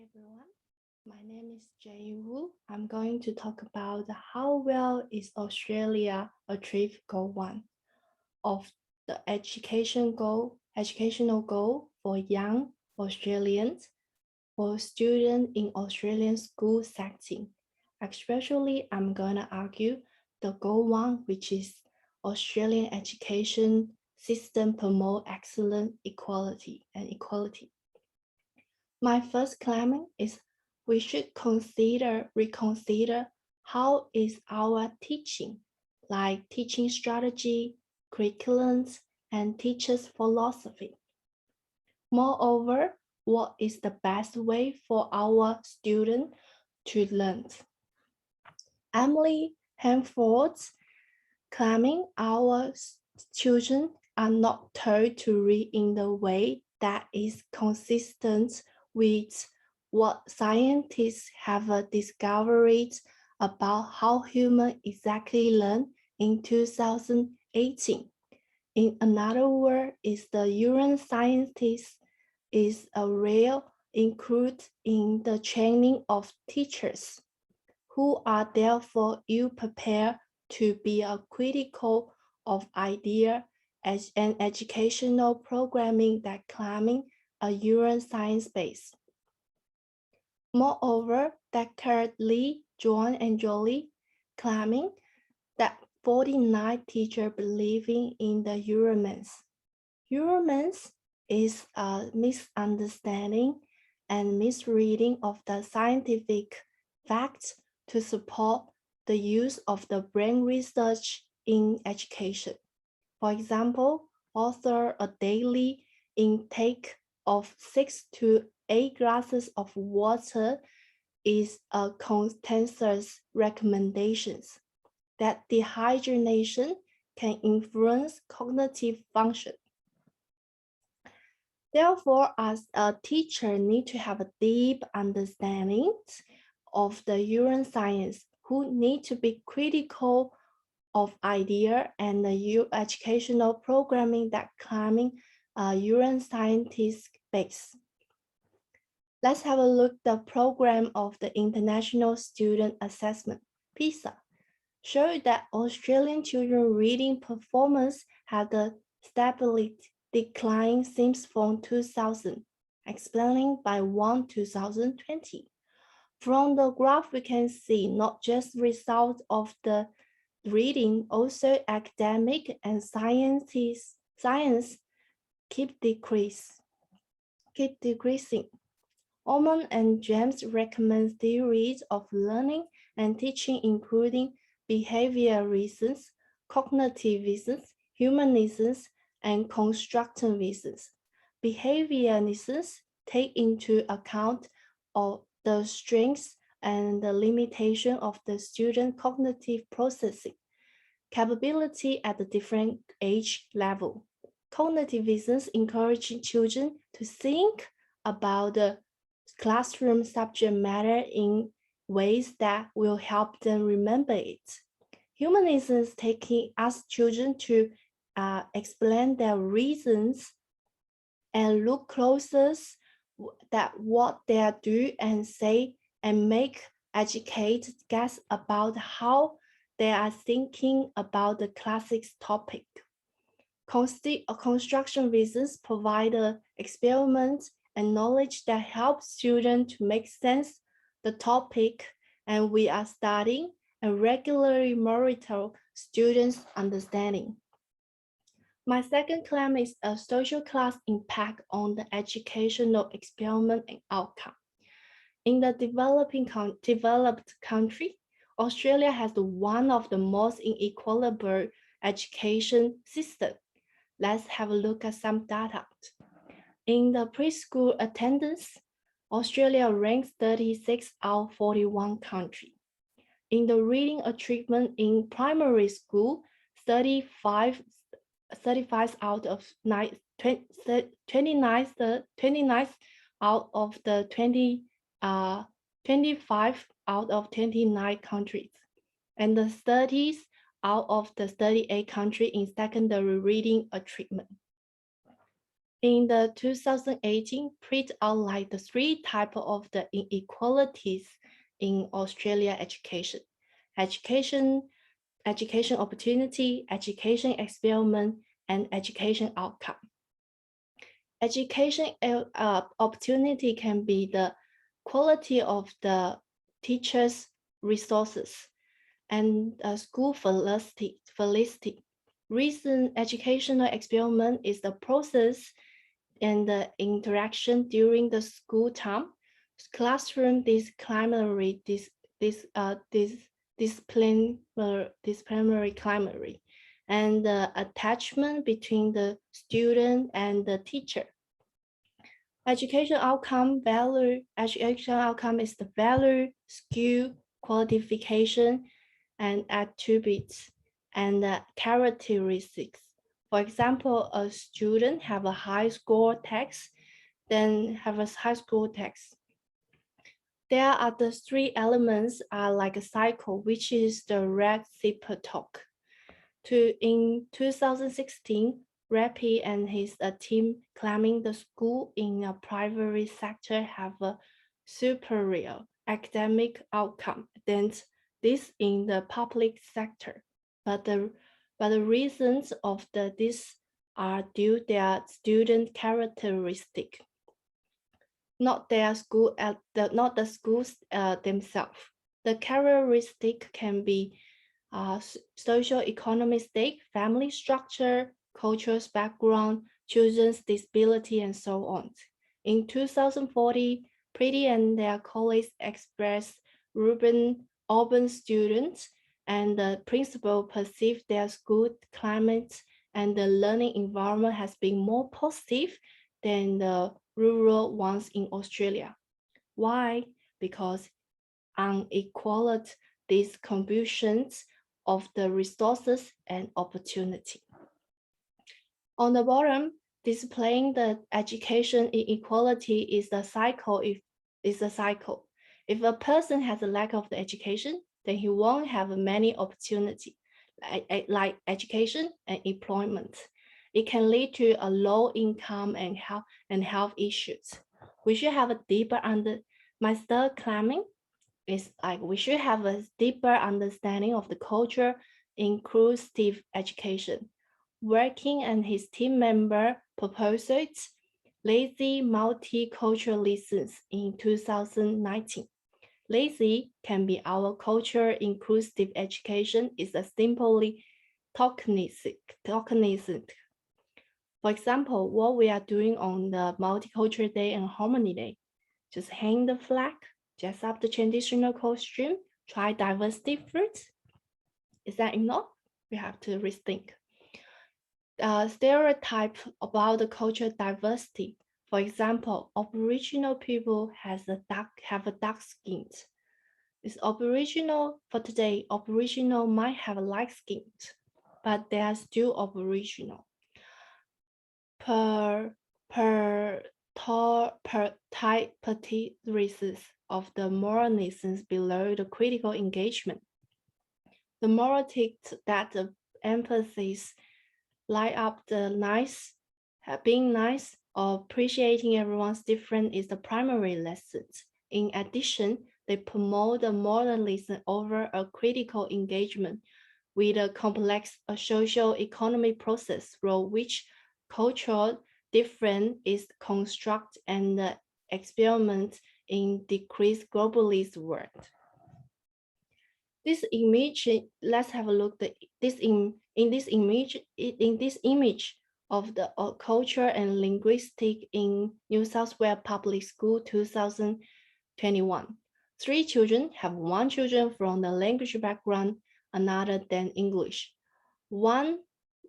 everyone, my name is Jieyu Wu. I'm going to talk about how well is Australia achieve goal one of the educational goal for young Australians, for students in Australian school setting. Especially, I'm gonna argue the goal one, which is Australian education system promote excellent equality and equality. My first claim is we should reconsider how is our teaching, like teaching strategy, curriculums, and teachers' philosophy. Moreover, what is the best way for our students to learn? Emily Hanford's claiming our children are not told to read in the way that is consistent with what scientists have discovered about how humans exactly learn in 2018. In another word, is the neuroscientist is a real include in the training of teachers who are therefore ill prepared to be a critical of idea as an educational programming that claiming a neuroscience base. Moreover, Deckard Lee, John and Jolie claiming that 49 teachers believing in the Euromance. Euromance is a misunderstanding and misreading of the scientific facts to support the use of the brain research in education. For example, author a daily intake of 6 to 8 glasses of water is a consensus recommendations that dehydration can influence cognitive function. Therefore, as a teacher need to have a deep understanding of the neuroscience, who need to be critical of idea and the educational programming that climbing a neuroscientist base. Let's have a look the program of the International Student Assessment, PISA, showed that Australian children reading performance had a stability decline since from 2000, explaining by 2020. From the graph, we can see not just results of the reading, also academic and science keep decreasing. Oman and James recommend theories of learning and teaching, including behavior reasons, cognitive reasons, human reasons, and constructive reasons. Behavior reasons take into account of the strengths and the limitation of the student cognitive processing capability at the different age level. Cognitive reasons encourage children to think about the classroom subject matter in ways that will help them remember it. Humanism is taking us children to explain their reasons and look closer that what they do and say and make educated guess about how they are thinking about the classics topic. Construction reasons provide experiments and knowledge that help students to make sense the topic, and we are studying and regularly monitor students' understanding. My second claim is a social class impact on the educational experiment and outcome. In the developed country, Australia has one of the most inequitable education system. Let's have a look at some data. In the preschool attendance, Australia ranks 36 out of 41 countries. In the reading achievement in primary school, 35 out of 29 out of the 25 out of 29 countries, and the 30s out of the 38 countries in secondary reading achievement. In the 2018, Prit outlined the three types of the inequalities in Australia education. Education opportunity, education experiment, and education outcome. Education opportunity can be the quality of the teacher's resources and school felicity. Recent educational experiment is the process and the interaction during the school time, classroom disciplinary disciplinary, and the attachment between the student and the teacher. Education outcome is the value, skill, qualification, and attributes and characteristics. For example, a student have a high score text, then have a high score text. There are the three elements are like a cycle, which is the reciprocal. In 2016, Rapi and his team claiming the school in a private sector have a superior academic outcome than this in the public sector. But the reasons of this are due their student characteristic, not their school not the schools themselves. The characteristic can be social economic stake, family structure, cultural background, children's disability, and so on. In 2040, Pretty and their colleagues expressed urban students and the principal perceived their school climate and the learning environment has been more positive than the rural ones in Australia. Why? Because unequal distributions of the resources and opportunity. On the bottom, displaying the education inequality is a cycle. If a person has a lack of the education, then he won't have many opportunity, like education and employment. It can lead to a low income and health issues. We should have a deeper my third claiming is like we should have a deeper understanding of the culture, inclusive education. Working and his team member proposed lazy multiculturalism in 2019. Lazy can be our culture inclusive education is a simply tokenistic. For example, what we are doing on the Multicultural Day and Harmony Day, just hang the flag, dress up the traditional costume, try diversity fruits. Is that enough? We have to rethink. Stereotype about the cultural diversity. For example, Aboriginal people have a dark skin. It's Aboriginal for today. Aboriginal might have a light skin, but they are still Aboriginal. Per type of the moralisms below the critical engagement. The moralities that emphasis light up the nice, being nice or appreciating everyone's different is the primary lessons. In addition, they promote the moralism over a critical engagement with a complex social economic process through which cultural difference is construct and experiment in decreased globalist world. This image, let's have a look at this in this image of the culture and linguistic in New South Wales Public School 2021. 3 children have 1 children from the language background, another than English. One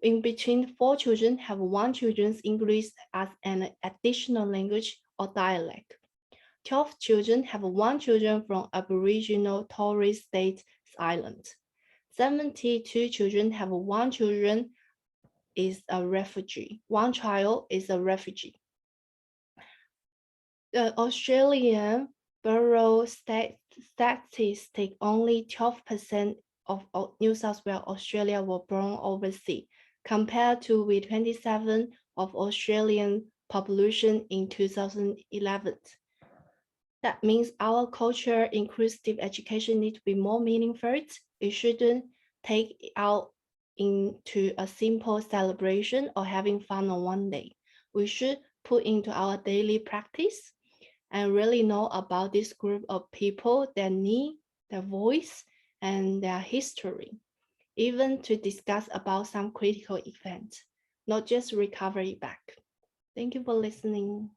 in between 4 children have 1 children's English as an additional language or dialect. 12 children have 1 children from Aboriginal Torres Strait Islands. 72 children have 1 children is a refugee. 1 child is a refugee. The Australian Bureau statistic only 12% of New South Wales, Australia were born overseas, compared to with 27 of Australian population in 2011. That means our culture inclusive education needs to be more meaningful. It shouldn't take it out into a simple celebration or having fun on one day. We should put into our daily practice and really know about this group of people, their need, their voice, and their history, even to discuss about some critical events, not just recovery back. Thank you for listening.